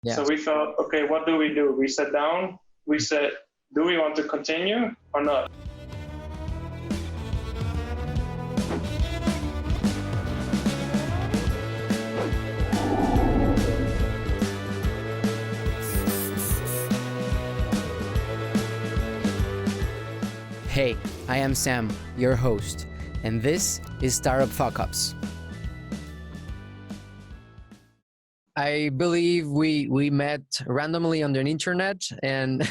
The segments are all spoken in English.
Yeah. So we felt, okay, what do? We sat down, we said, do we want to continue or not? Hey, I am Sam, your host, and this is Startup Fuck Ups. I believe we met randomly on the internet, and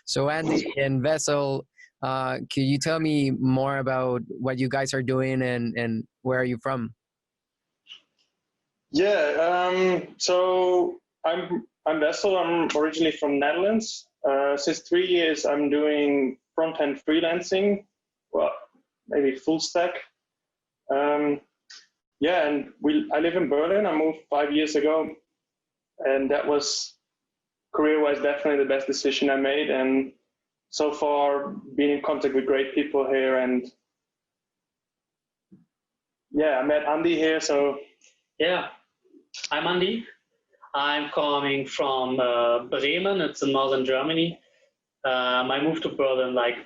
so Andi and Wessel, can you tell me more about what you guys are doing and where are you from? Yeah, so I'm Wessel. I'm originally from Netherlands. Since 3 years, I'm doing front-end freelancing. Well, maybe full stack. Yeah, and I live in Berlin. I moved 5 years ago, and that was career-wise definitely the best decision I made. And so far, been in contact with great people here, and yeah, I met Andi here. So yeah, I'm Andi. I'm coming from Bremen. It's in northern Germany. I moved to Berlin like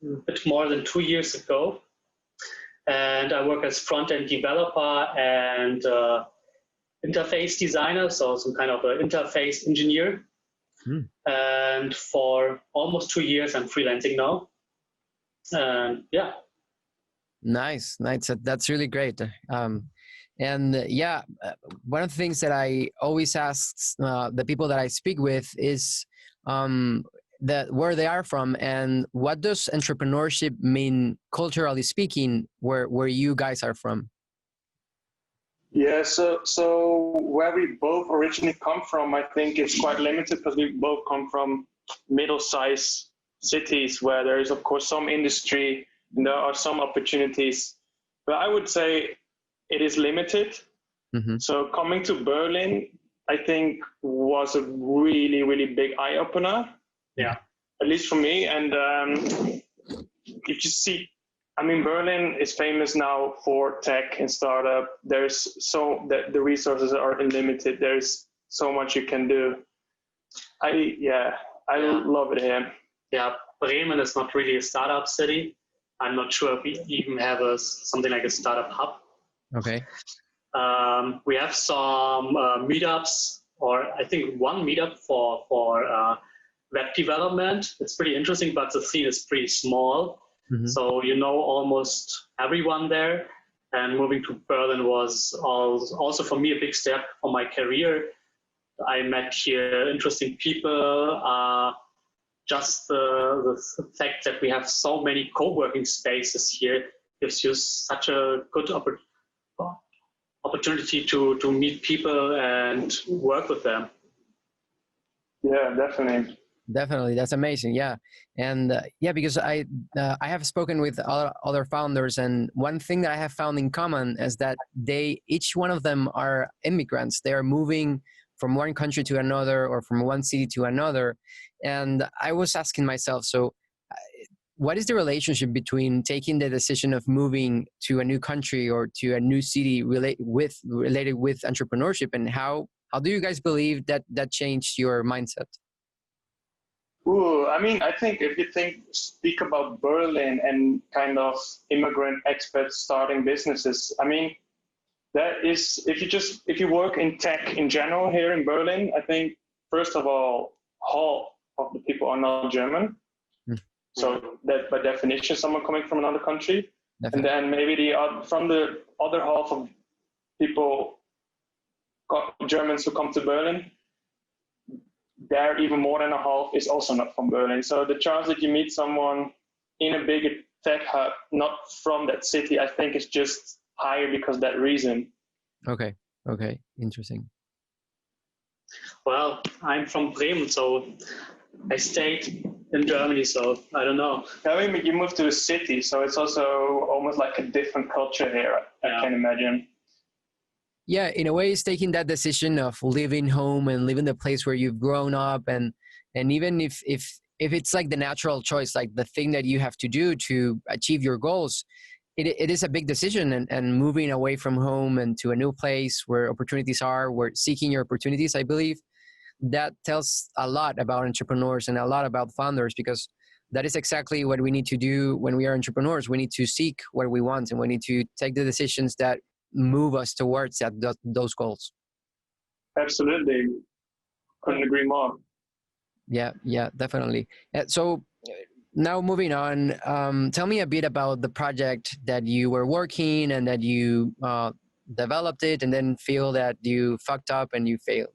a bit more than 2 years ago. And I work as front-end developer and interface designer, so some kind of an interface engineer. And for almost 2 years, I'm freelancing now. And yeah. Nice. That's really great. One of the things that I always ask the people that I speak with is that where they are from and what does entrepreneurship mean culturally speaking where you guys are from. Yeah, so where we both originally come from, I think it's quite limited because we both come from middle-sized cities where there is of course some industry and there are some opportunities, but I would say it is limited. So coming to Berlin, I think was a really, really big eye-opener. Yeah, at least for me. And if you see, I mean, Berlin is famous now for tech and startup. There's the resources are unlimited. There's so much you can do. I love it here. Yeah, Bremen is not really a startup city. I'm not sure if we even have something like a startup hub. Okay. We have some meetups, or I think one meetup for web development. It's pretty interesting, but the scene is pretty small. So you know almost everyone there. And moving to Berlin was also for me a big step for my career. I met here interesting people. Just the fact that we have so many co-working spaces here gives you such a good opportunity to meet people and work with them. Yeah, definitely. Definitely, that's amazing. Yeah, and because I have spoken with other founders, and one thing that I have found in common is that each one of them are immigrants. They are moving from one country to another or from one city to another, and I was asking myself, so what is the relationship between taking the decision of moving to a new country or to a new city related with entrepreneurship, and how do you guys believe that changed your mindset? Ooh, I mean, I think if you speak about Berlin and kind of immigrant expats starting businesses, I mean, that is, if you work in tech in general here in Berlin, I think, first of all, half of the people are not German. So that by definition, someone coming from another country. Definitely. And then maybe from the other half of people, Germans who come to Berlin, there even more than a half is also not from Berlin. So the chance that you meet someone in a bigger tech hub, not from that city, I think is just higher because of that reason. Okay, interesting. Well, I'm from Bremen, so I stayed in Germany, so I don't know. I mean, you moved to a city, so it's also almost like a different culture here, I can imagine. Yeah, in a way, it's taking that decision of leaving home and leaving the place where you've grown up, and even if it's like the natural choice, like the thing that you have to do to achieve your goals, it is a big decision, and moving away from home and to a new place where opportunities are, where seeking your opportunities, I believe that tells a lot about entrepreneurs and a lot about founders, because that is exactly what we need to do when we are entrepreneurs. We need to seek what we want, and we need to take the decisions that move us towards those goals. Absolutely. Couldn't agree more. Yeah, definitely. So now moving on, tell me a bit about the project that you were working and that you developed it and then feel that you fucked up and you failed.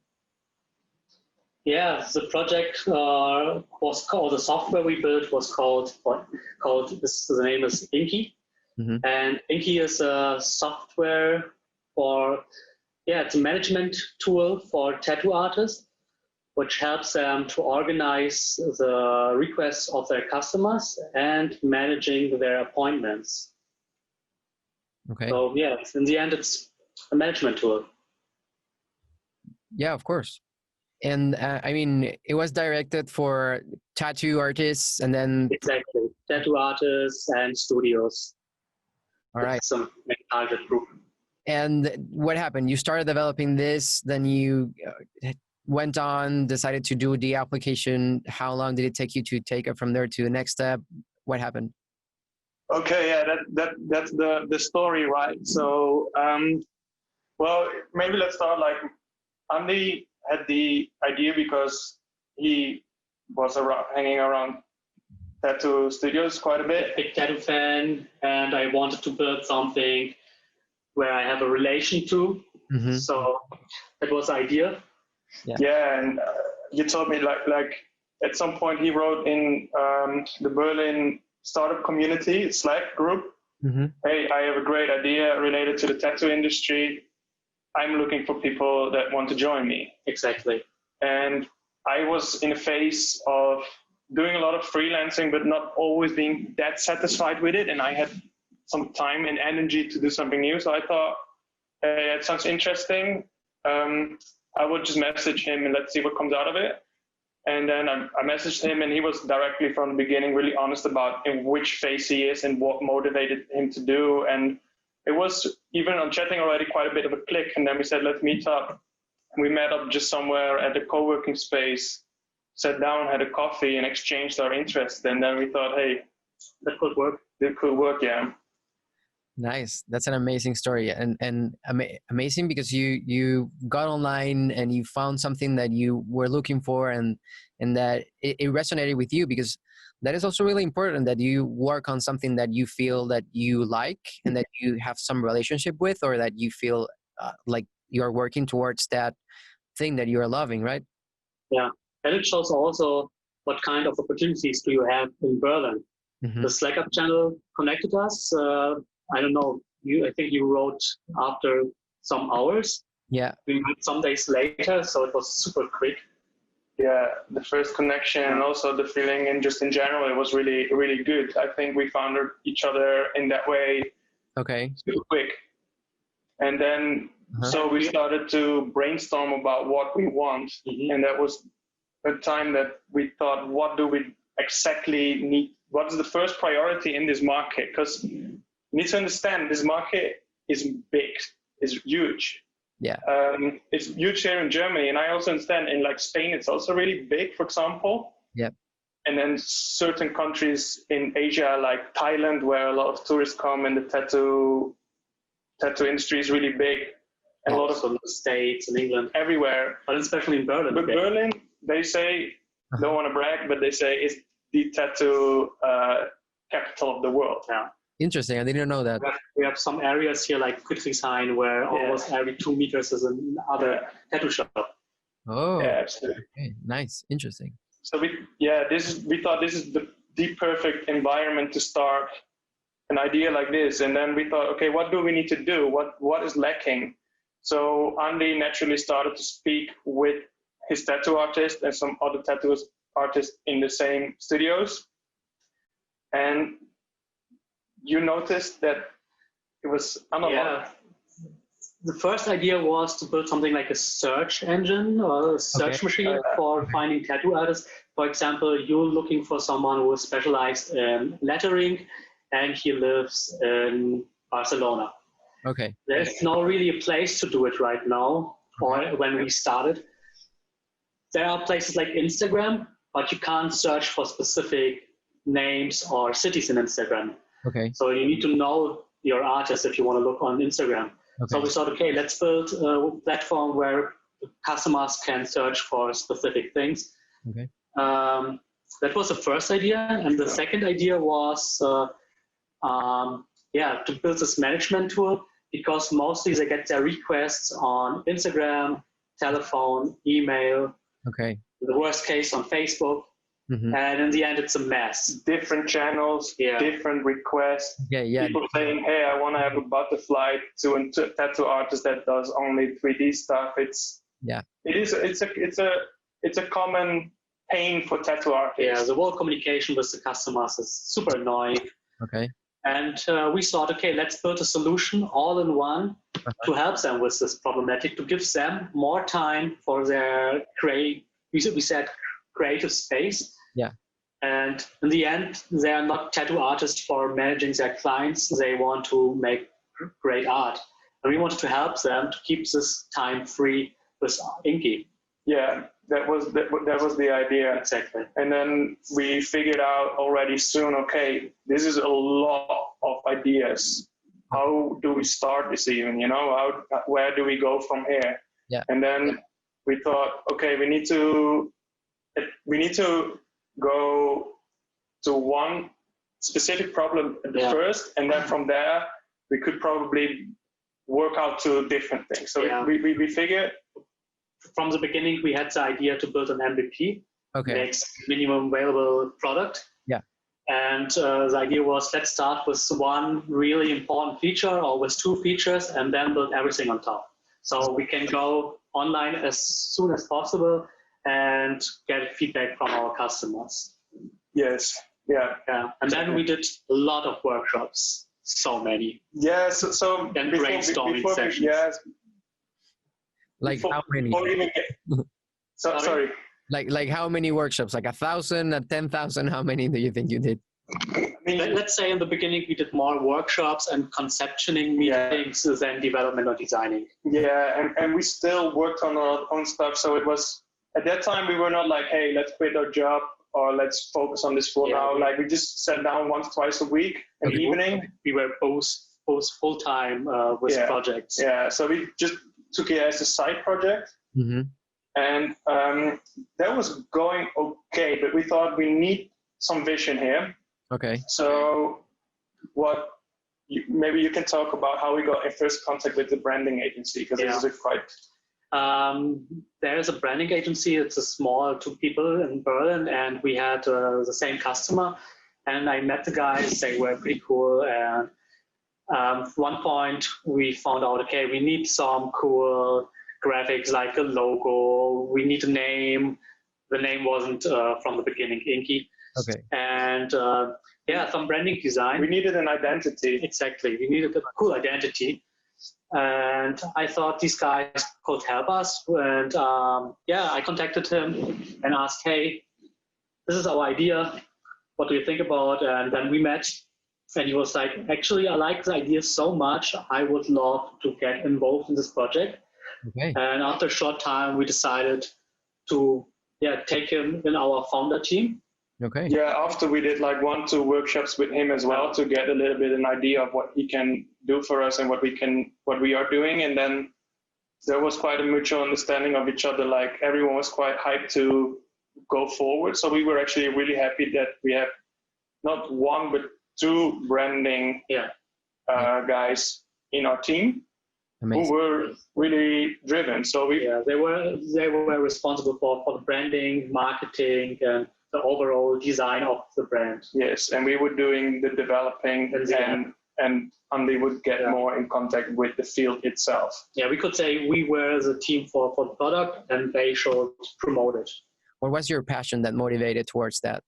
Yeah, the project was called, the software we built was called the name is Inki. Mm-hmm. And Inki is a software it's a management tool for tattoo artists, which helps them to organize the requests of their customers and managing their appointments. Okay. So yeah, in the end, it's a management tool. Yeah, of course. And I mean, it was directed for tattoo artists and then... Exactly. Tattoo artists and studios. All right. Some target group. And what happened? You started developing this, then you went on, decided to do the application. How long did it take you to take it from there to the next step? What happened? Okay, yeah, that's the story, right? So, well, maybe let's start like Andi had the idea because he was hanging around tattoo studios quite a bit. Big tattoo fan, and I wanted to build something where I have a relation to. Mm-hmm. So that was the idea. Yeah, and you told me like at some point he wrote in the Berlin startup community Slack group, mm-hmm. Hey, I have a great idea related to the tattoo industry. I'm looking for people that want to join me. Exactly. And I was in a phase of doing a lot of freelancing, but not always being that satisfied with it. And I had some time and energy to do something new. So I thought, hey, it sounds interesting. I would just message him and let's see what comes out of it. And then I messaged him, and he was directly from the beginning really honest about in which phase he is and what motivated him to do. And it was even on chatting already quite a bit of a click. And then we said, let's meet up. We met up just somewhere at a co-working space, sat down, had a coffee, and exchanged our interests. And then we thought, hey, that could work. It could work, yeah. Nice. That's an amazing story, and amazing because you got online and you found something that you were looking for, and that it resonated with you, because that is also really important, that you work on something that you feel that you like and that you have some relationship with, or that you feel like you're working towards that thing that you're loving, right? Yeah, and it shows also what kind of opportunities do you have in Berlin. Mm-hmm. The Slack up channel connected us. I don't know. I think you wrote after some hours. Yeah. We met some days later, so it was super quick. Yeah, the first connection and also the feeling, and just in general, it was really, really good. I think we found each other in that way. Okay. Super quick. And then, so we started to brainstorm about what we want. Mm-hmm. And that was a time that we thought, what do we exactly need? What is the first priority in this market? Because you need to understand this market is big, is huge. Yeah. It's huge here in Germany. And I also understand in like Spain, it's also really big, for example. Yeah. And then certain countries in Asia, like Thailand, where a lot of tourists come, and the tattoo industry is really big. And a lot of the States and England. Everywhere. But especially in Berlin. But Berlin, they say, don't want to brag, but they say it's the tattoo capital of the world. Yeah. Interesting. I didn't know that. We have some areas here like Friedrichshain where almost every 2 meters is another tattoo shop. Oh, yeah, absolutely. Okay. Nice. Interesting. So we thought this is the perfect environment to start an idea like this. And then we thought, okay, what do we need to do? What is lacking? So Andi naturally started to speak with his tattoo artist and some other tattoo artists in the same studios. And you noticed that it was analog. Yeah. The first idea was to build something like a search engine or a search machine for finding tattoo artists. For example, you're looking for someone who is specialized in lettering and he lives in Barcelona. Okay. There's not really a place to do it right now, or when we started. there are places like Instagram, but you can't search for specific names or cities in Instagram. Okay. So you need to know your artist if you want to look on Instagram. Okay. So we thought, okay, let's build a platform where customers can search for specific things. Okay. That was the first idea. And the second idea was, to build this management tool, because mostly they get their requests on Instagram, telephone, email, Okay. the worst case on Facebook. Mm-hmm. And in the end, it's a mess. Different channels, different requests. Yeah, yeah. People saying, "Hey, I want to have a butterfly," to a tattoo artist that does only 3D stuff. It's a common pain for tattoo artists. Yeah, the whole communication with the customers is super annoying. Okay. And we thought, okay, let's build a solution all in one to help them with this problematic, to give them more time for their creative space. Yeah. And in the end, they are not tattoo artists for managing their clients. They want to make great art. And we wanted to help them to keep this time free with Inki. Yeah, that was the idea. Exactly. And then we figured out already soon, okay, this is a lot of ideas. How do we start this even, where do we go from here? Yeah. And then we thought, okay, we need to go to one specific problem at the first, and then from there we could probably work out to different things. So we figured from the beginning we had the idea to build an MVP, next minimum available product. Yeah. And the idea was, let's start with one really important feature or with two features and then build everything on top. So we can go online as soon as possible and get feedback from our customers. Yes. Yeah. And then we did a lot of workshops, so many. Yeah. So and brainstorming sessions. Like how many? Sorry. Like how many workshops? Like 1,000, 10,000? How many do you think you did? I mean, let's say in the beginning we did more workshops and conceptioning meetings than development or designing. Yeah, and we still worked on our own stuff. So it was, at that time we were not like, hey, let's quit our job or let's focus on this for now. Like we just sat down once, twice a week in the evening. We were both full-time with projects. Yeah, so we just took it as a side project. Mm-hmm. And that was going okay, but we thought we need some vision here. Okay. So maybe you can talk about how we got in first contact with the branding agency, because this is a quite... There's a branding agency. It's a small 2 people in Berlin, and we had the same customer. And I met the guys. They were pretty cool. And at one point we found out, okay, we need some cool graphics, like a logo. We need a name. The name wasn't from the beginning Inki. Okay. And some branding design. We needed an identity. Exactly. We needed a cool identity. And I thought these guys could help us. And I contacted him and asked, hey, this is our idea. What do you think about? And then we met. And he was like, actually, I like the idea so much. I would love to get involved in this project. Okay. And after a short time, we decided to take him in our founder team. Okay. Yeah, after we did like 1-2 workshops with him as well to get a little bit an idea of what he can do for us and what we are doing. And then there was quite a mutual understanding of each other. Like everyone was quite hyped to go forward. So we were actually really happy that we have not 1, but 2 branding guys in our team. Amazing. Who were really driven. So they were responsible for the branding, marketing, and the overall design of the brand. Yes, and we were doing the developing, and Andi would get more in contact with the field itself. Yeah, we could say we were the team for the product, and they should promote it. What was your passion that motivated towards that?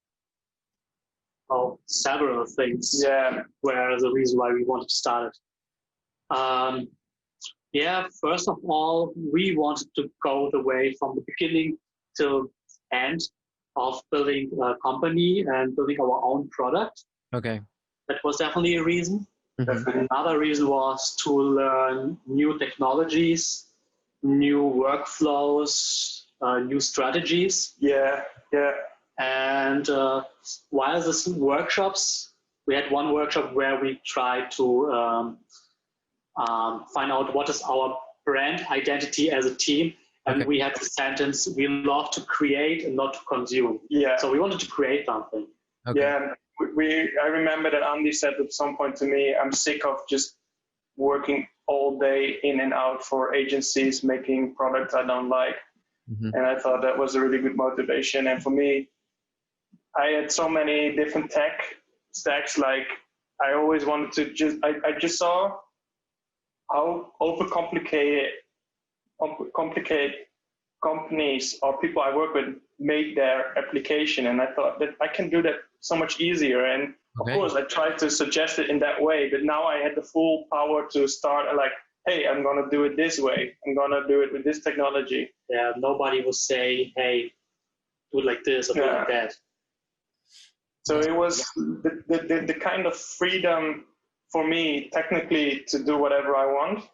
Oh, several things. Yeah, were the reason why we wanted to start it. First of all, we wanted to go the way from the beginning till end of building a company and building our own product. Okay. That was definitely a reason. Mm-hmm. Another reason was to learn new technologies, new workflows, new strategies. Yeah. And while the workshops, we had one workshop where we tried to find out what is our brand identity as a team. And we had the sentence, we love to create and not to consume. Yeah. So we wanted to create something. Okay. Yeah. I remember that Andi said at some point to me, I'm sick of just working all day in and out for agencies, making products I don't like. Mm-hmm. And I thought that was a really good motivation. And for me, I had so many different tech stacks. Like I always wanted to I just saw how overcomplicated companies or people I work with make their application. And I thought that I can do that so much easier. And of course, I tried to suggest it in that way, but now I had the full power to start like, hey, I'm going to do it this way. I'm going to do it with this technology. Yeah, nobody will say, hey, do it like this or do it like that. So it was the kind of freedom for me technically to do whatever I want.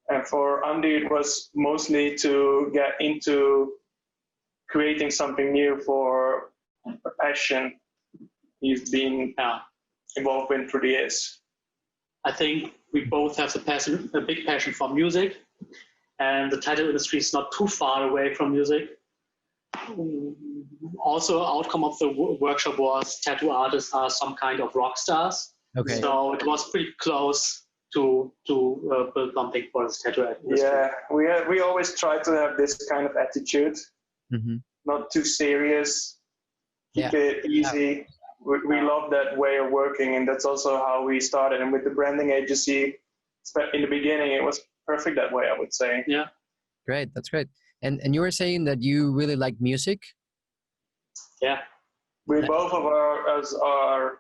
And for Andi, it was mostly to get into creating something new for a passion he's been involved in for years. I think we both have a big passion for music, and the title industry is not too far away from music. Also, outcome of the workshop was tattoo artists are some kind of rock stars. Okay. So it was pretty close to build something for the tattoo industry. Yeah, we always try to have this kind of attitude, not too serious, keep it easy. We love that way of working, and that's also how we started. And with the branding agency, in the beginning, it was perfect that way, I would say. Yeah. Great, that's great. And you were saying that you really like music? Yeah. We both of us are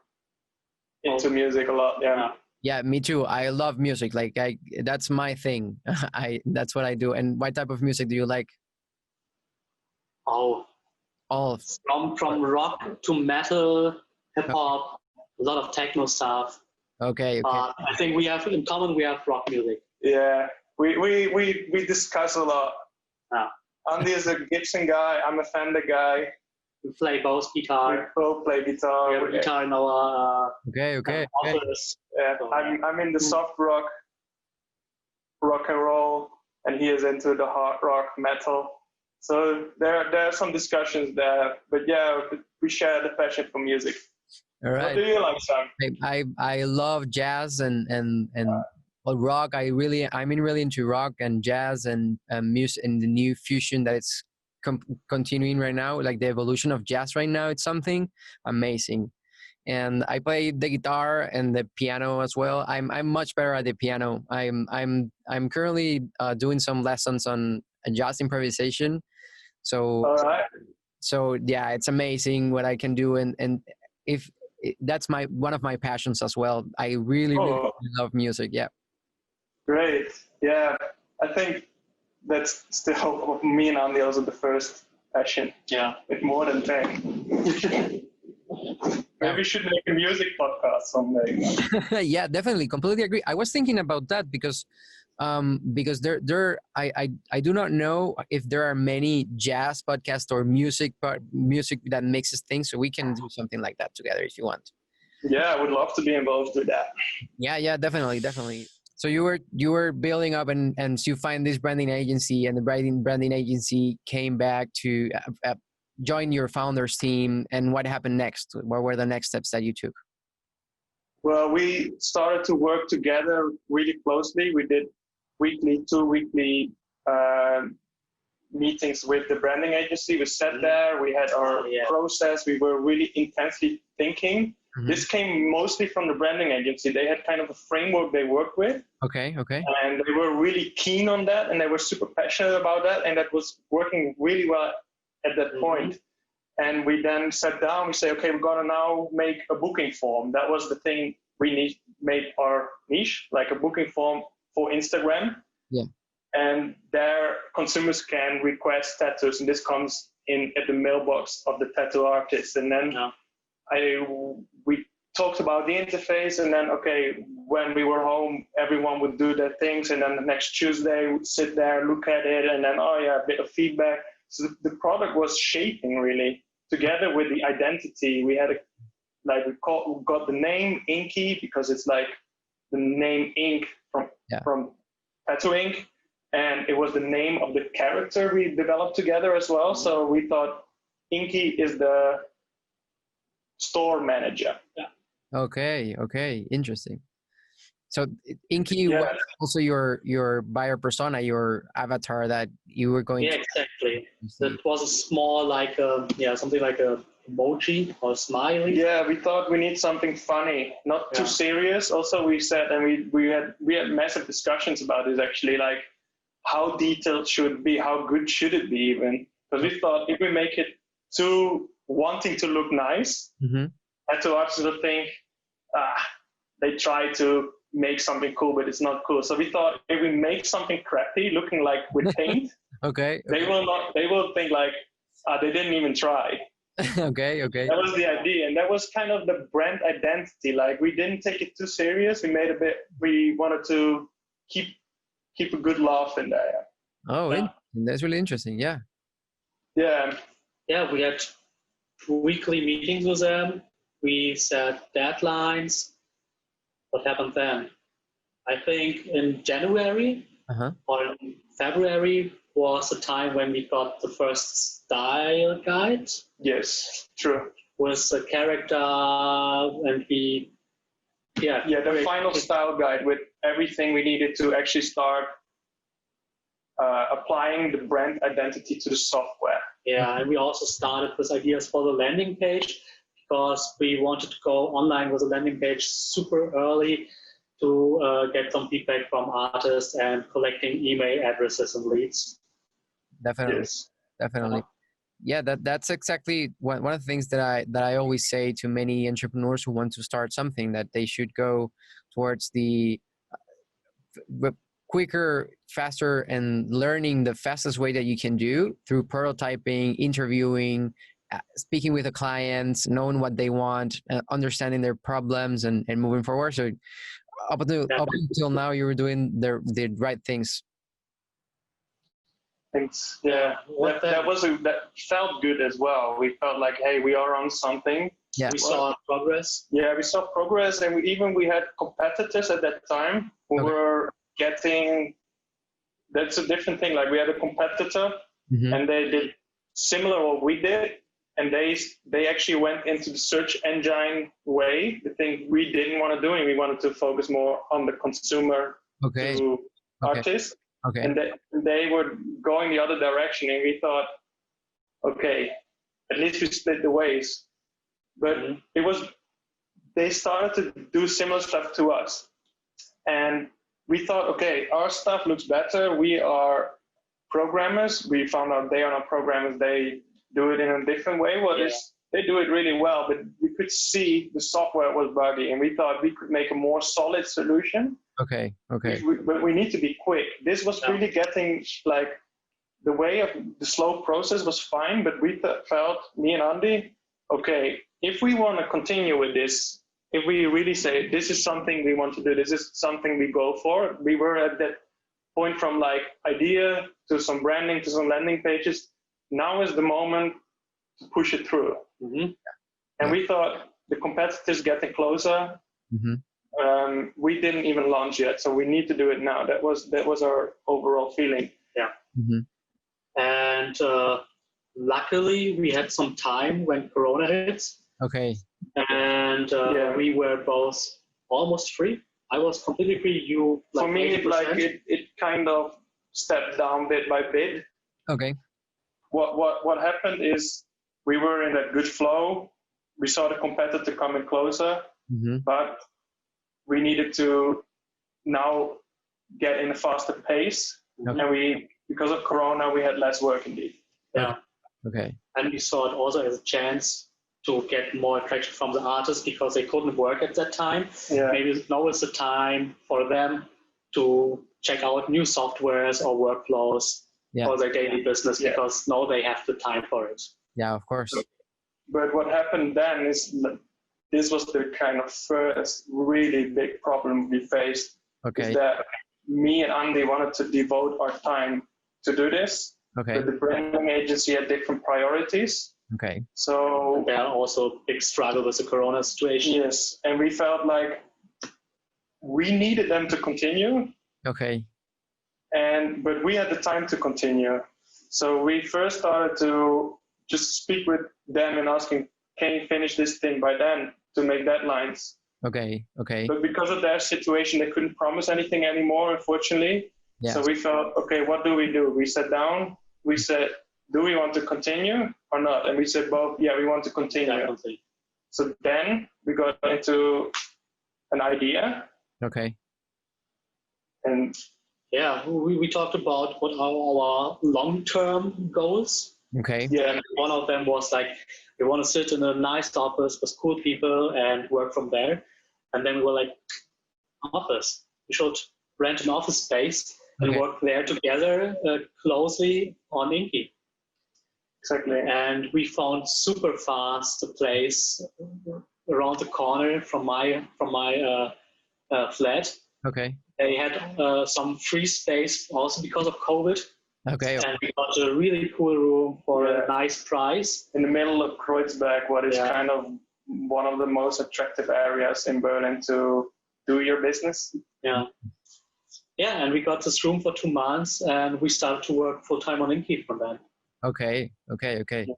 into music a lot, yeah. Yeah, me too. I love music. Like that's my thing. That's what I do. And what type of music do you like? All from rock to metal, hip hop, a lot of techno stuff. Okay. I think we have in common. We have rock music. Yeah, we discuss a lot. Andi is a Gibson guy. I'm a Fender guy. We play both guitar. We both play guitar. We have guitar in our office. Yeah, I'm in the soft rock and roll, and he is into the hard rock metal. So there are some discussions there, but yeah, we share the passion for music. All right. What do you like, Sam? I love jazz and rock. I'm really into rock and jazz and music and the new fusion that it's continuing right now, like the evolution of jazz right now. It's something amazing. And I play the guitar and the piano as well. I'm much better at the piano. I'm currently doing some lessons on jazz improvisation. So yeah, it's amazing what I can do. And if that's one of my passions as well. I really love music. Yeah. Great. Yeah, I think that's still me and Andi also the first passion. Yeah. With more than 10. Maybe we should make a music podcast someday. Yeah, definitely. Completely agree. I was thinking about that because I do not know if there are many jazz podcasts or music that mixes things, so we can do something like that together if you want. Yeah, I would love to be involved with that. Yeah, definitely. So you were building up and you find this branding agency, and the branding agency came back to join your founders team. And what happened next? What were the next steps that you took? Well, we started to work together really closely. We did two weekly meetings with the branding agency. We sat there, we had our process, we were really intensely thinking. This came mostly from the branding agency. They had kind of a framework they work with. Okay. And they were really keen on that, and they were super passionate about that, and that was working really well at that point. And we then sat down, we say, okay, we're gonna now make a booking form. That was the thing we made our niche, like a booking form for Instagram. Yeah. And there consumers can request tattoos, and this comes in at the mailbox of the tattoo artist. And then we talked about the interface, and then, okay, when we were home, everyone would do their things. And then the next Tuesday, we'd sit there, look at it, and then, a bit of feedback. So the product was shaping really together with the identity. We had we got the name Inki because it's like the name ink from tattoo ink, and it was the name of the character we developed together as well. So we thought Inki is the store manager. Yeah. Okay, interesting. So Inki was also your buyer persona, your avatar that you were going to... Yeah, exactly. That was a small, something like a emoji or smiley. Yeah, we thought we need something funny, not too serious. Also, we said, and we had massive discussions about this actually, like how detailed should it be, how good should it be even? Because we thought if we make it too wanting to look nice, tattoo artists will think they try to make something cool, but it's not cool. So we thought if we make something crappy, looking like with paint, they will think like they didn't even try. Okay. That was the idea, and that was kind of the brand identity. Like we didn't take it too serious. We wanted to keep a good laugh in there. That's really interesting. Yeah. We had weekly meetings with them. We set deadlines. What happened then? I think in January or in February was the time when we got the first style guide. Yes, true. With a character and the final style guide with everything we needed to actually start applying the brand identity to the software. Yeah, and we also started with ideas for the landing page, because we wanted to go online with a landing page super early to get some feedback from artists and collecting email addresses and leads. Definitely. Yeah, that's exactly one of the things that I always say to many entrepreneurs who want to start something, that they should go towards the quicker, faster, and learning the fastest way that you can do through prototyping, interviewing, speaking with the clients, knowing what they want, understanding their problems, and moving forward. So up until now, you were doing the right things. Thanks. Yeah, that felt good as well. We felt like, hey, we are on something. Yeah, we saw progress. Yeah, we saw progress, and we had competitors at that time who were getting. That's a different thing. Like we had a competitor, and they did similar what we did, and they actually went into the search engine way, the thing we didn't want to do, and we wanted to focus more on the consumer to artists. Okay. And they were going the other direction, and we thought, okay, at least we split the ways. But they started to do similar stuff to us. And we thought, okay, our stuff looks better. We are programmers. We found out they are not programmers. They do it in a different way. They do it really well, but we could see the software was buggy, and we thought we could make a more solid solution. Okay. But we need to be quick. This was really getting like the way of the slow process was fine, but we felt, me and Andi, okay, if we want to continue with this, if we really say this is something we want to do, this is something we go for. We were at that point from like idea to some branding to some landing pages. Now is the moment to push it through. And we thought the competitors getting closer. We didn't even launch yet, so we need to do it now. That was our overall feeling. Yeah. And luckily, we had some time when Corona hit. Okay. And we were both almost free. I was completely free. You, like, for me, 80%. like it kind of stepped down bit by bit. Okay. What happened is we were in that good flow. We saw the competitor coming closer, but we needed to now get in a faster pace. And because of Corona, we had less work indeed. Yeah. Okay. And we saw it also as a chance to get more attraction from the artists because they couldn't work at that time. Yeah. Maybe now is the time for them to check out new softwares or workflows for their daily business because now they have the time for it. Yeah, of course. But what happened then is this was the kind of first really big problem we faced. Okay. Is that me and Andi wanted to devote our time to do this. Okay. But the branding agency had different priorities. Okay. So there are also big struggle with the Corona situation. Yes, and we felt like we needed them to continue. Okay. But we had the time to continue. So we first started to just speak with them and asking, can you finish this thing by then, to make deadlines? Okay. Okay. But because of their situation, they couldn't promise anything anymore, unfortunately. Yeah. So we felt, okay, what do? We sat down, we said, do we want to continue or not? And we said both, yeah, we want to continue. Definitely. So then we got into an idea. Okay. And yeah, we talked about what are our long-term goals. Okay. Yeah. And one of them was like, we want to sit in a nice office with cool people and work from there. And then we were like, office. We should rent an office space and Okay. work there together closely on Inki. Exactly. And we found super fast a place around the corner from my flat. Okay. They had some free space also because of COVID. Okay. And we got a really cool room for a nice price. In the middle of Kreuzberg, what is kind of one of the most attractive areas in Berlin to do your business. Yeah. Yeah, and we got this room for 2 months and we started to work full time on Inki from then. Okay. Okay. Okay. Yeah.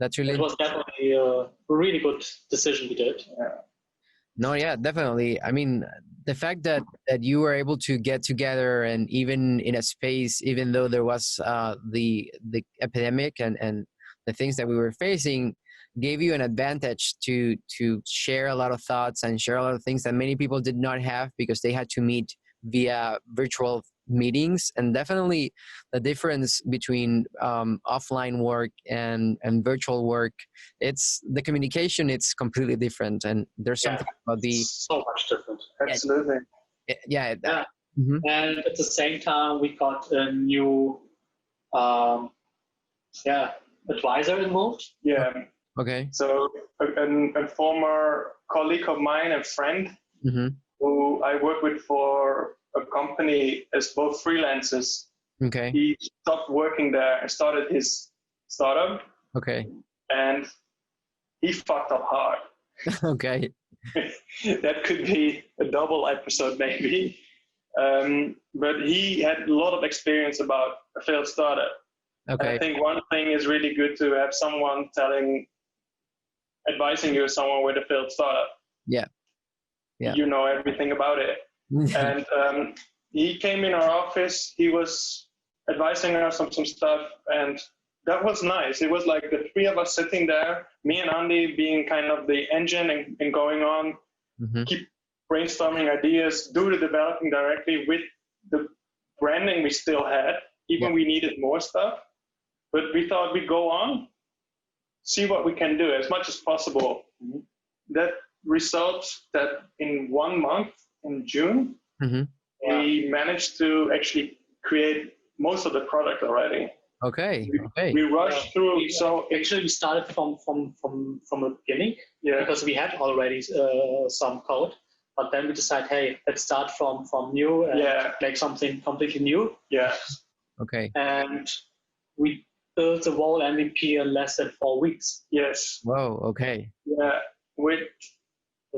That's really. It was definitely a really good decision we did. Yeah. No, yeah, definitely. I mean, the fact that you were able to get together and even in a space, even though there was the epidemic and the things that we were facing, gave you an advantage to share a lot of thoughts and share a lot of things that many people did not have because they had to meet via virtual meetings. And definitely the difference between offline work and virtual work, it's the communication, it's completely different. And there's something about the so much different. Absolutely. yeah. Mm-hmm. And at the same time we got a new advisor involved. Yeah. Okay. So a former colleague of mine, a friend, who I work with for a company as both freelancers. Okay. He stopped working there and started his startup. Okay. And he fucked up hard. Okay. That could be a double episode maybe. But he had a lot of experience about a failed startup. Okay. And I think one thing is really good to have someone advising you as someone with a failed startup. Yeah. Yeah. You know everything about it. And he came in our office, he was advising us on some stuff, and that was nice. It was like the three of us sitting there, me and Andi being kind of the engine and going on, keep brainstorming ideas, do the developing directly with the branding we still had, even we needed more stuff. But we thought we'd go on, see what we can do as much as possible. That results that in 1 month, in June, we managed to actually create most of the product already. Okay. We rushed through. So actually, we started from the beginning because we had already some code, but then we decided, hey, let's start from new and make something completely new. Yeah. Okay. And we built the whole MVP in less than 4 weeks. Yes. Whoa. Okay. Yeah.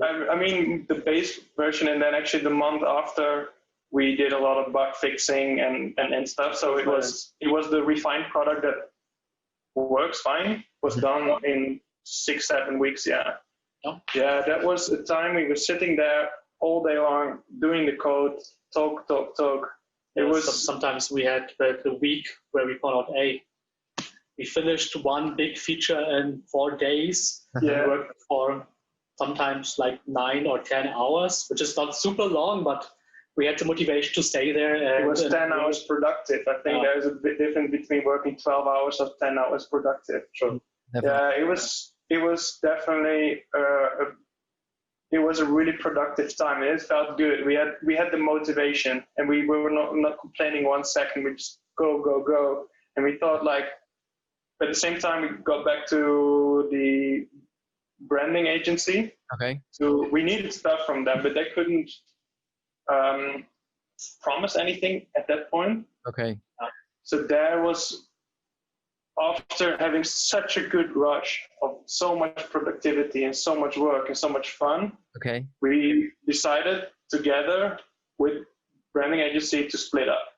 I mean, the base version, and then actually the month after, we did a lot of bug fixing and stuff. So it was the refined product that works fine. Was done in 6-7 weeks. Yeah. Yeah. That was the time we were sitting there all day long doing the code, talk. It was sometimes we had the week where we found out, hey, we finished one big feature in 4 days. Yeah. Worked for sometimes like 9 or 10 hours, which is not super long, but we had the motivation to stay there. It was 10 hours productive. I think there's a bit difference between working 12 hours or 10 hours productive. Sure. Yeah, it was definitely it was a really productive time. It felt good. We had the motivation, and we were not complaining 1 second. We just go, and we thought like. At the same time, we got back to the branding agency. Okay. So we needed stuff from them, but they couldn't promise anything at that point. Okay. So there was after having such a good rush of so much productivity and so much work and so much fun, Okay. we decided together with branding agency to split up.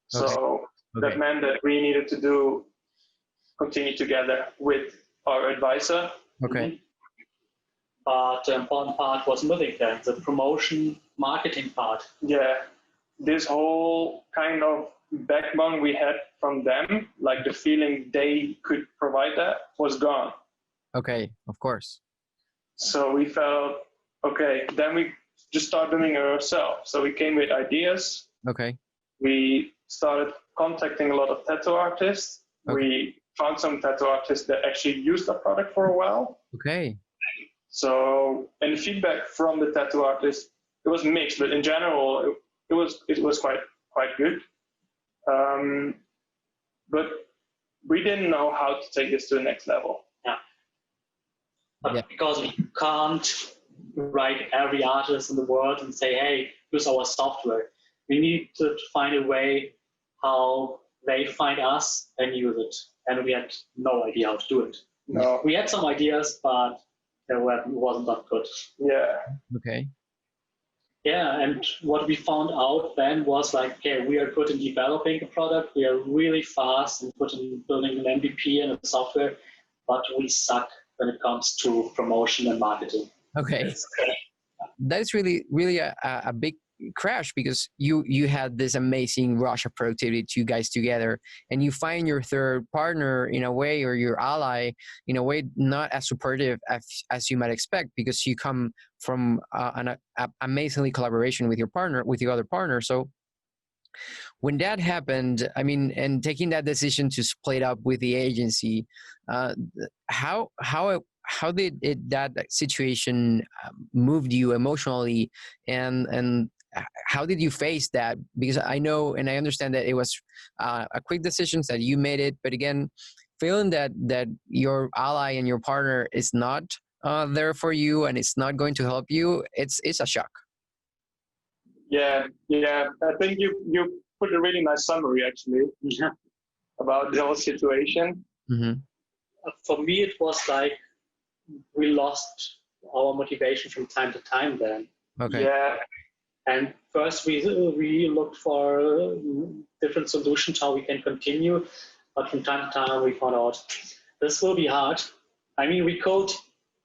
So that meant that we needed to continue together with our advisor. Okay. But the important part was moving then, the promotion marketing part. Yeah, this whole kind of backbone we had from them, like the feeling they could provide that, was gone. Okay, of course. So we felt, okay, then we just start doing it ourselves. So we came with ideas. Okay. We started contacting a lot of tattoo artists. Okay. We found some tattoo artists that actually used the product for a while. Okay. So, and the feedback from the tattoo artists, it was mixed, but in general, it was quite good. But we didn't know how to take this to the next level. Yeah. But because we can't write every artist in the world and say, hey, use our software. We need to find a way how they find us and use it. And we had no idea how to do it. No. We had some ideas, but it wasn't that good. Yeah. Okay. Yeah, and what we found out then was like, okay, we are good in developing a product. We are really fast in building an MVP and a software, but we suck when it comes to promotion and marketing. Okay. That's really a big crash, because you had this amazing rush of productivity, two guys together, and you find your third partner in a way, or your ally in a way, not as supportive as you might expect, because you come from an amazingly collaboration with your partner, with your other partner. So when that happened, I mean, and taking that decision to split up with the agency, how did that situation moved you emotionally, and how did you face that? Because I know and I understand that it was a quick decision that you made it, but again, feeling that your ally and your partner is not there for you and it's not going to help you, it's a shock. Yeah. I think you put a really nice summary actually about the whole situation. Mm-hmm. For me, it was like we lost our motivation from time to time then. Okay. Yeah. And first we looked for different solutions how we can continue, but from time to time we found out this will be hard. I mean, we could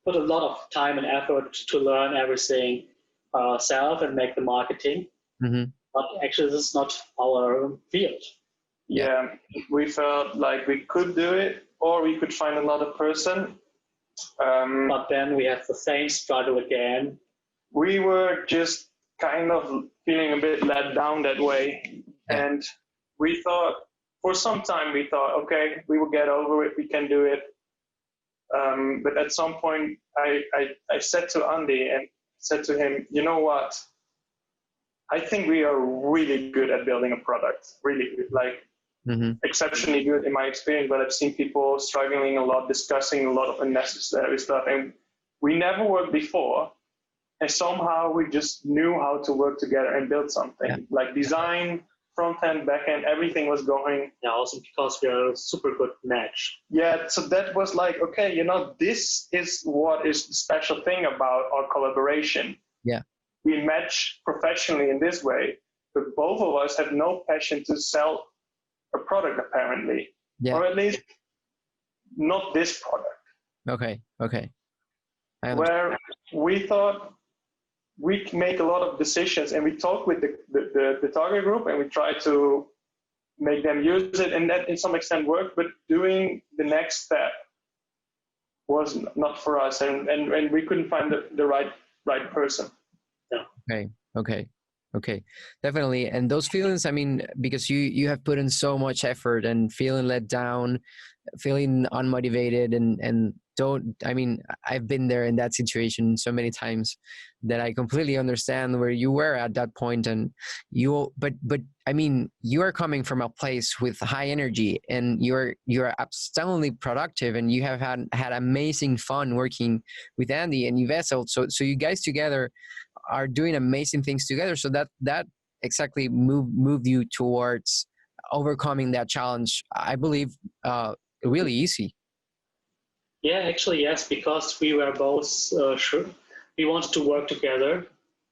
put a lot of time and effort to learn everything ourselves and make the marketing, but actually this is not our field. Yeah, we felt like we could do it, or we could find another person. But then we have the same struggle again. We were just kind of feeling a bit let down that way. And we thought, for some time, okay, we will get over it, we can do it. But at some point, I said to Andi and said to him, you know what? I think we are really good at building a product, really good, like exceptionally good in my experience, but I've seen people struggling a lot, discussing a lot of unnecessary stuff. And we never worked before. And somehow we just knew how to work together and build something, like design, front end, back end, everything was going. Yeah, also because we are a super good match. Yeah, so that was like, okay, this is what is the special thing about our collaboration. Yeah. We match professionally in this way, but both of us have no passion to sell a product apparently, or at least not this product. Okay. Where we thought we make a lot of decisions, and we talk with the target group, and we try to make them use it, and that in some extent worked, but doing the next step was not for us, and we couldn't find the right person. Okay, definitely. And those feelings, I mean, because you have put in so much effort and feeling let down, feeling unmotivated, and I've been there in that situation so many times that I completely understand where you were at that point. And but I mean, you are coming from a place with high energy, and you're absolutely productive, and you have had amazing fun working with Andi and Wessel. So you guys together are doing amazing things together. So that exactly moved you towards overcoming that challenge. I believe really easy. Yeah, actually, yes, because we were both sure we wanted to work together.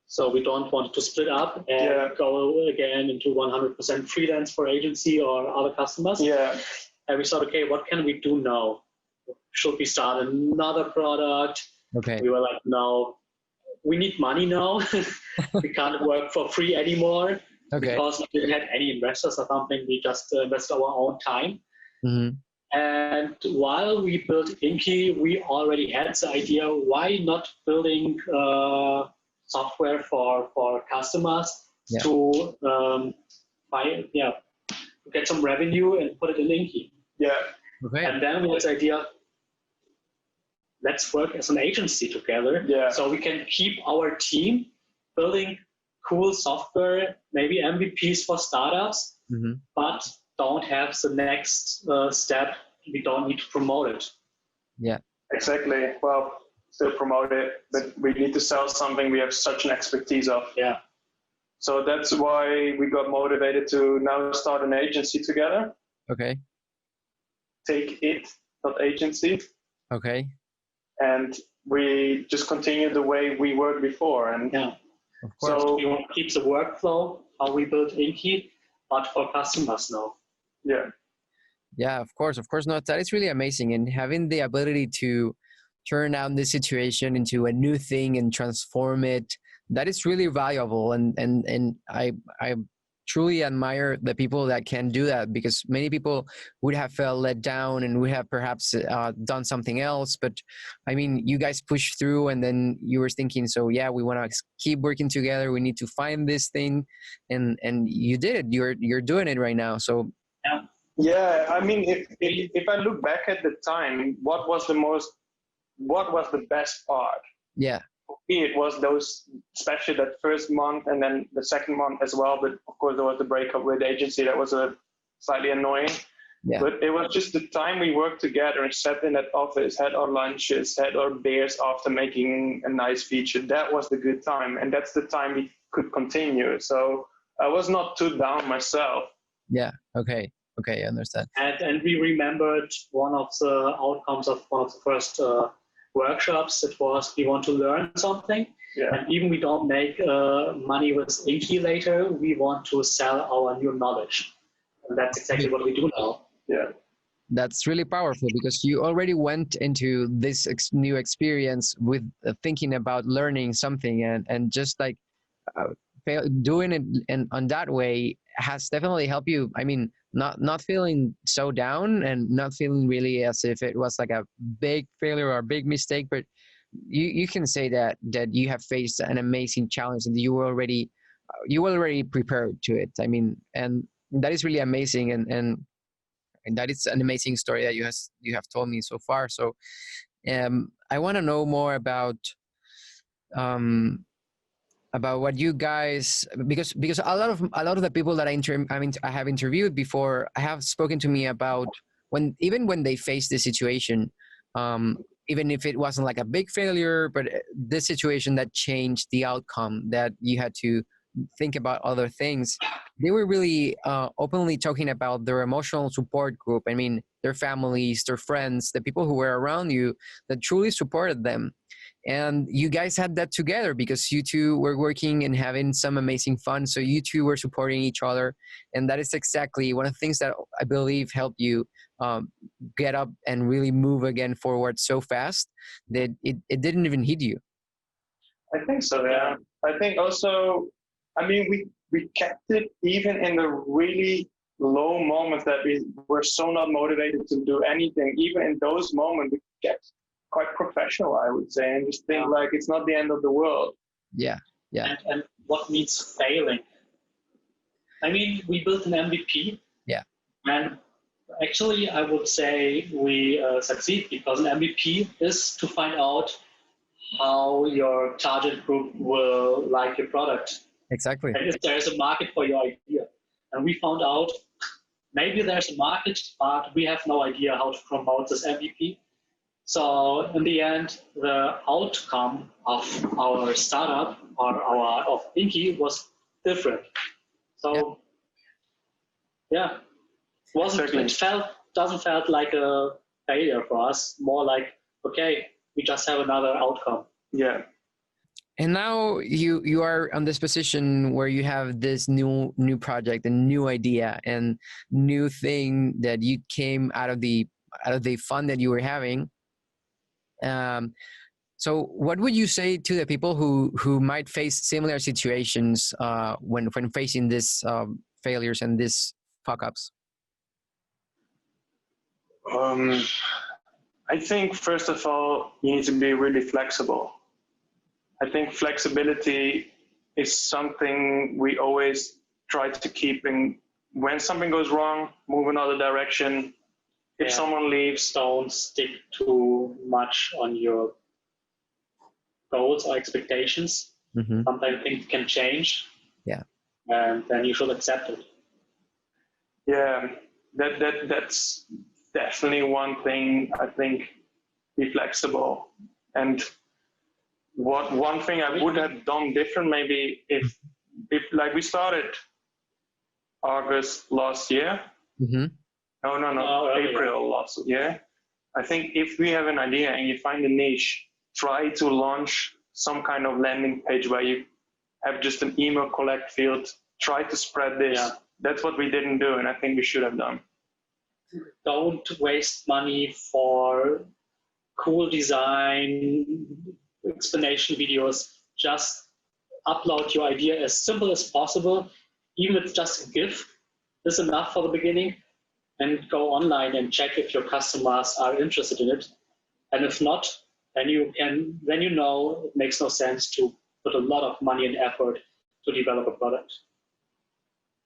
So we don't want to split up and go again into 100% freelance for agency or other customers. Yeah. And we thought, okay, what can we do now? Should we start another product? Okay. We were like, no, we need money now. We can't work for free anymore because we didn't have any investors or something. We just invested our own time. Mm-hmm. And while we built Inki, we already had the idea, why not building software for customers to get some revenue and put it in Inki. Yeah. Okay. And then we had the idea, let's work as an agency together. Yeah. So we can keep our team building cool software, maybe MVPs for startups, but don't have the next step. We don't need to promote it. Yeah. Exactly. Well, still promote it, but we need to sell something we have such an expertise of. Yeah. So that's why we got motivated to now start an agency together. Okay. Take it.agency. Okay. And we just continue the way we worked before. And yeah, of course. So we want to keep the workflow, how we built Inki, but for customers now. Yeah. Yeah, of course. No, that is really amazing. And having the ability to turn down this situation into a new thing and transform it, that is really valuable. And I truly admire the people that can do that, because many people would have felt let down and would have perhaps done something else. But I mean, you guys pushed through, and then you were thinking, so yeah, we want to keep working together. We need to find this thing, and you did it. You're doing it right now. So yeah. Yeah, I mean, if I look back at the time, what was the best part? Yeah. For me, it was those, especially that first month and then the second month as well. But of course, there was the breakup with the agency that was slightly annoying. Yeah. But it was just the time we worked together and sat in that office, had our lunches, had our beers after making a nice feature. That was the good time. And that's the time we could continue. So I was not too down myself. Yeah. Okay, I understand. And we remembered one of the outcomes of one of the first workshops. It was, we want to learn something. Yeah. And even we don't make money with Inki later, we want to sell our new knowledge. And that's exactly what we do now. Yeah. That's really powerful, because you already went into this new experience with thinking about learning something, and just like doing it and on that way has definitely helped you. I mean, not feeling so down and not feeling really as if it was like a big failure or a big mistake, but you can say that you have faced an amazing challenge and you were already prepared to it. I mean, and that is really amazing, and that is an amazing story that you have told me so far. So I want to know more about what you guys, because a lot of the people that I have interviewed before have spoken to me about when they face this situation, even if it wasn't like a big failure, but this situation that changed the outcome, that you had to think about other things, they were really openly talking about their emotional support group. I mean, their families, their friends, the people who were around you that truly supported them. And you guys had that together because you two were working and having some amazing fun. So you two were supporting each other. And that is exactly one of the things that I believe helped you get up and really move again forward so fast that it didn't even hit you. I think so, yeah. I think also, I mean, we kept it even in the really low moments that we were so not motivated to do anything. Even in those moments, we kept quite professional, I would say, and just think like it's not the end of the world. Yeah. And what means failing? I mean, we built an MVP. Yeah. And actually, I would say we succeed, because an MVP is to find out how your target group will like your product. Exactly. And if there's a market for your idea. And we found out maybe there's a market, but we have no idea how to promote this MVP. So in the end, the outcome of our startup or of Inki was different. So it doesn't felt like a failure for us, more like, okay, we just have another outcome. Yeah. And now you are on this position where you have this new project, a new idea, and new thing that you came out of the fun that you were having. So what would you say to the people who might face similar situations when facing this failures and these fuck ups? I think first of all, you need to be really flexible. I think flexibility is something we always try to keep in. When something goes wrong, move another direction. If someone leaves, don't stick too much on your goals or expectations. Mm-hmm. Sometimes things can change. Yeah. And then you should accept it. Yeah, that's definitely one thing. I think, be flexible. And one thing I would have done different, maybe if like we started August last year. Mm-hmm. No, April last year. I think if we have an idea and you find a niche, try to launch some kind of landing page where you have just an email collect field. Try to spread this. Yeah. That's what we didn't do, and I think we should have done. Don't waste money for cool design, explanation videos. Just upload your idea as simple as possible. Even if it's just a GIF, is enough for the beginning. And go online and check if your customers are interested in it. And if not, then you know it makes no sense to put a lot of money and effort to develop a product.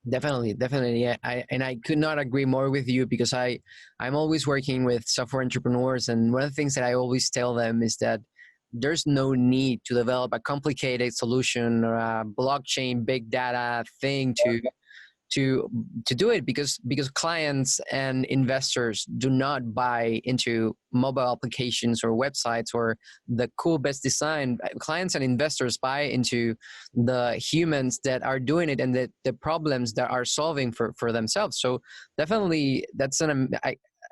Definitely. Yeah. I could not agree more with you, because I'm always working with software entrepreneurs, and one of the things that I always tell them is that there's no need to develop a complicated solution or a blockchain big data thing to do it, because clients and investors do not buy into mobile applications or websites or the cool best design. Clients and investors buy into the humans that are doing it and the problems that are solving for themselves. So definitely that's an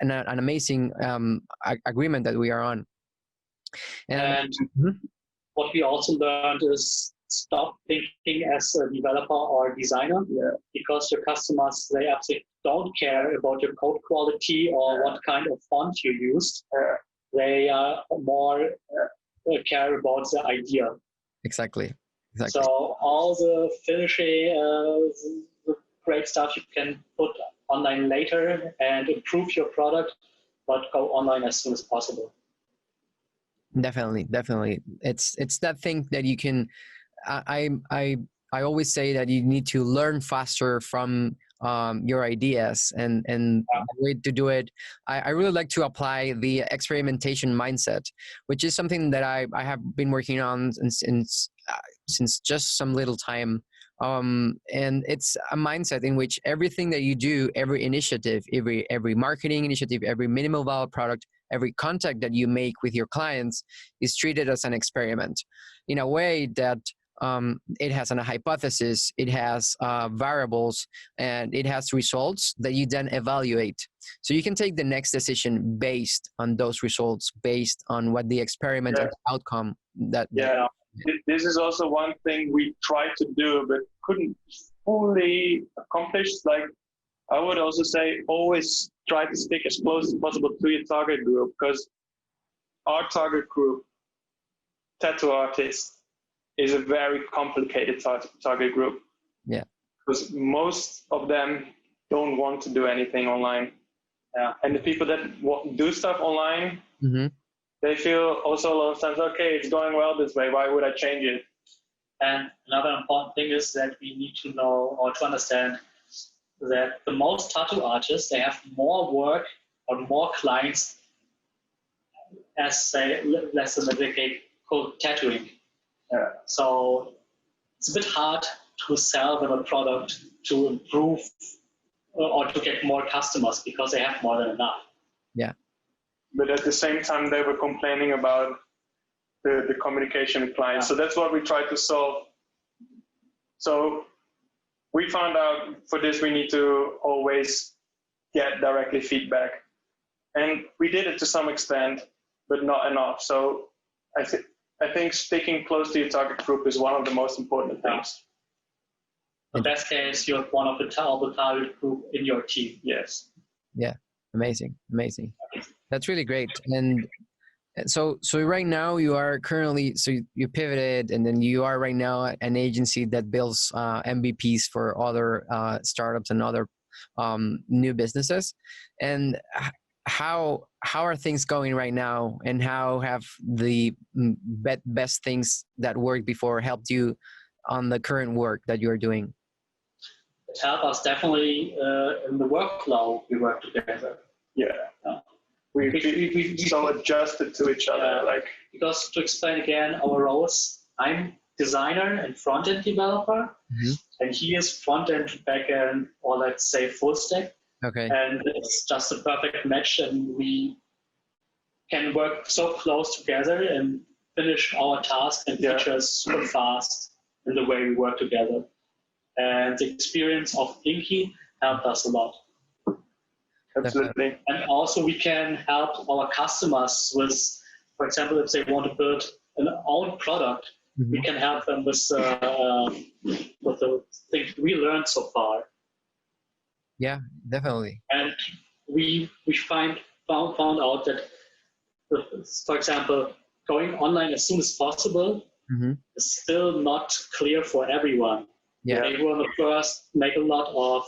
amazing agreement that we are on. And what we also learned is stop thinking as a developer or designer, because your customers, they absolutely don't care about your code quality or what kind of font you used. They are more care about the idea. Exactly. So all the finishing, the great stuff you can put online later and improve your product, but go online as soon as possible. Definitely. It's that thing that you can. I always say that you need to learn faster from your ideas, and the way to do it. I really like to apply the experimentation mindset, which is something that I have been working on since just some little time. And it's a mindset in which everything that you do, every initiative, every marketing initiative, every minimal viable product, every contact that you make with your clients is treated as an experiment, in a way that it has a hypothesis, it has variables, and it has results that you then evaluate. So you can take the next decision based on those results, based on what the experiment outcome that. Yeah, this is also one thing we tried to do, but couldn't fully accomplish. Like, I would also say always try to stick as close as possible to your target group, because our target group, tattoo artists, is a very complicated target group. Yeah. Because most of them don't want to do anything online. And the people that do stuff online, they feel also a lot of times, okay, it's going well this way, why would I change it? And another important thing is that we need to know or to understand that the most tattoo artists, they have more work or more clients as, say, less than a decade called tattooing. So it's a bit hard to sell them a product to improve or to get more customers, because they have more than enough. Yeah. But at the same time, they were complaining about the communication with clients. So that's what we tried to solve. So we found out for this, we need to always get directly feedback. And we did it to some extent, but not enough. So I think sticking close to your target group is one of the most important things. In the best case, you're one of the target group in your team. Yes. Yeah, amazing. That's really great. And so right now you are currently, so you pivoted, and then you are right now an agency that builds MVPs for other startups and other new businesses. And how are things going right now, and how have the best things that worked before helped you on the current work that you are doing? It helped us definitely in the workflow we work together. Yeah. We so adjusted to each other. Because to explain again our roles, I'm designer and front-end developer, and he is front-end, back-end, or let's say full stack. Okay. And it's just a perfect match, and we can work so close together and finish our tasks and features super fast in the way we work together. And the experience of Inki helped us a lot. Absolutely. And also we can help our customers with, for example, if they want to build an own product, we can help them with the things we learned so far. Yeah, definitely. And we found out that, for example, going online as soon as possible is still not clear for everyone. Yeah. They want to first make a lot of,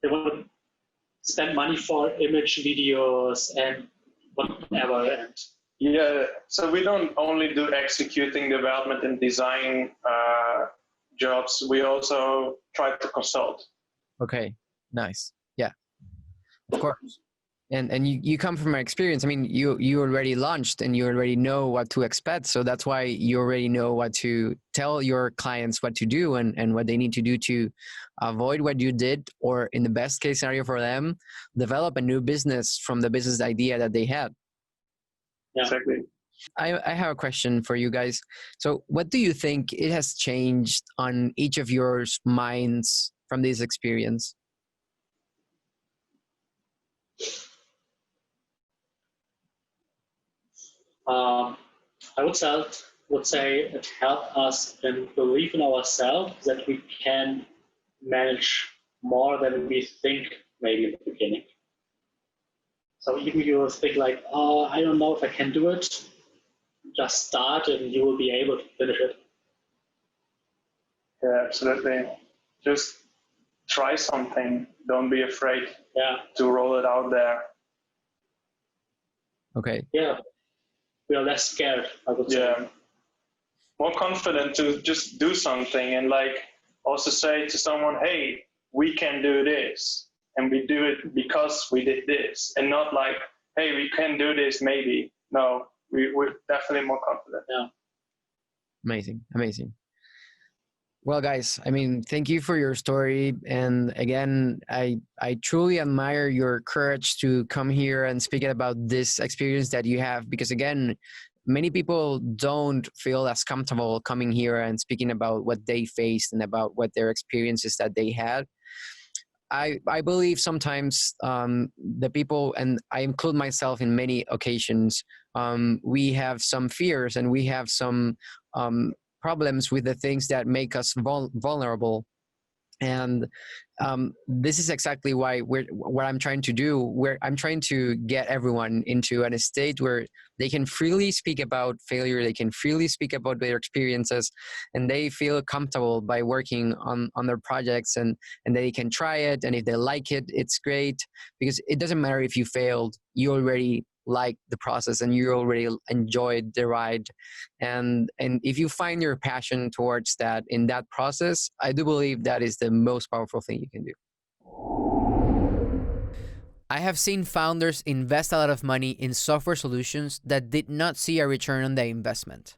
they want to spend money for image videos and whatever. And yeah, so we don't only do executing, development, and design jobs. We also try to consult. Okay, nice. Yeah, of course. And you come from experience. I mean, you already launched and you already know what to expect. So that's why you already know what to tell your clients what to do and what they need to do to avoid what you did, or in the best case scenario for them, develop a new business from the business idea that they had. Yeah. Exactly. I have a question for you guys. So what do you think it has changed on each of your minds from this experience? I would say it helped us and believe in ourselves that we can manage more than we think maybe in the beginning. So even you think like, oh, I don't know if I can do it, just start and you will be able to finish it. Yeah, absolutely. Just try something. Don't be afraid to roll it out there. Okay. Yeah. We are less scared, I would say. Yeah. More confident to just do something and also say to someone, hey, we can do this. And we do it because we did this. And not like, hey, we can do this maybe. No, we're definitely more confident. Yeah. Amazing. Well, guys, I mean, thank you for your story. And again, I truly admire your courage to come here and speak about this experience that you have, because again, many people don't feel as comfortable coming here and speaking about what they faced and about what their experiences that they had. I believe sometimes the people, and I include myself in many occasions, we have some fears and we have some problems with the things that make us vulnerable. And this is exactly why what I'm trying to do, where I'm trying to get everyone into a state where they can freely speak about failure, they can freely speak about their experiences, and they feel comfortable by working on their projects, and they can try it, and if they like it, it's great, because it doesn't matter if you failed, you already like the process and you already enjoyed the ride. And if you find your passion towards that in that process, I do believe that is the most powerful thing you can do. I have seen founders invest a lot of money in software solutions that did not see a return on the investment.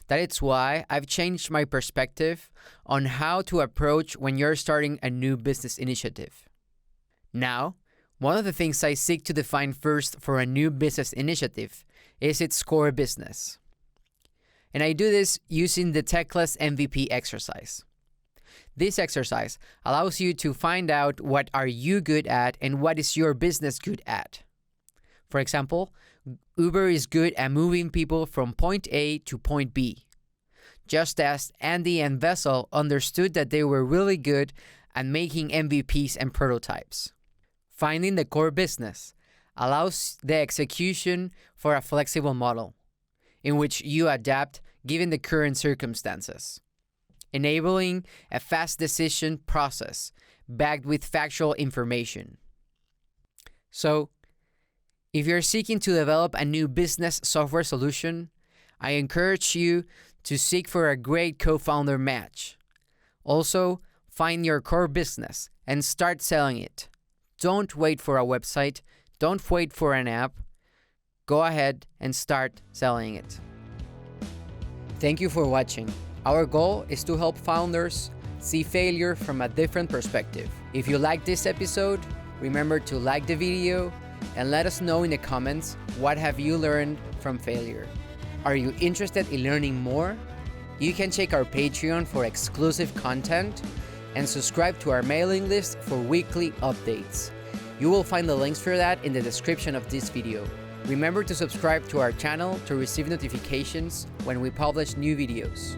That is why I've changed my perspective on how to approach when you're starting a new business initiative. Now, one of the things I seek to define first for a new business initiative is its core business. And I do this using the Techless MVP exercise. This exercise allows you to find out what are you good at and what is your business good at. For example, Uber is good at moving people from point A to point B, just as Andi and Wessel understood that they were really good at making MVPs and prototypes. Finding the core business allows the execution for a flexible model in which you adapt given the current circumstances, enabling a fast decision process backed with factual information. So, if you're seeking to develop a new business software solution, I encourage you to seek for a great co-founder match. Also, find your core business and start selling it. Don't wait for a website. Don't wait for an app. Go ahead and start selling it. Thank you for watching. Our goal is to help founders see failure from a different perspective. If you like this episode, remember to like the video and let us know in the comments what have you learned from failure. Are you interested in learning more? You can check our Patreon for exclusive content and subscribe to our mailing list for weekly updates. You will find the links for that in the description of this video. Remember to subscribe to our channel to receive notifications when we publish new videos.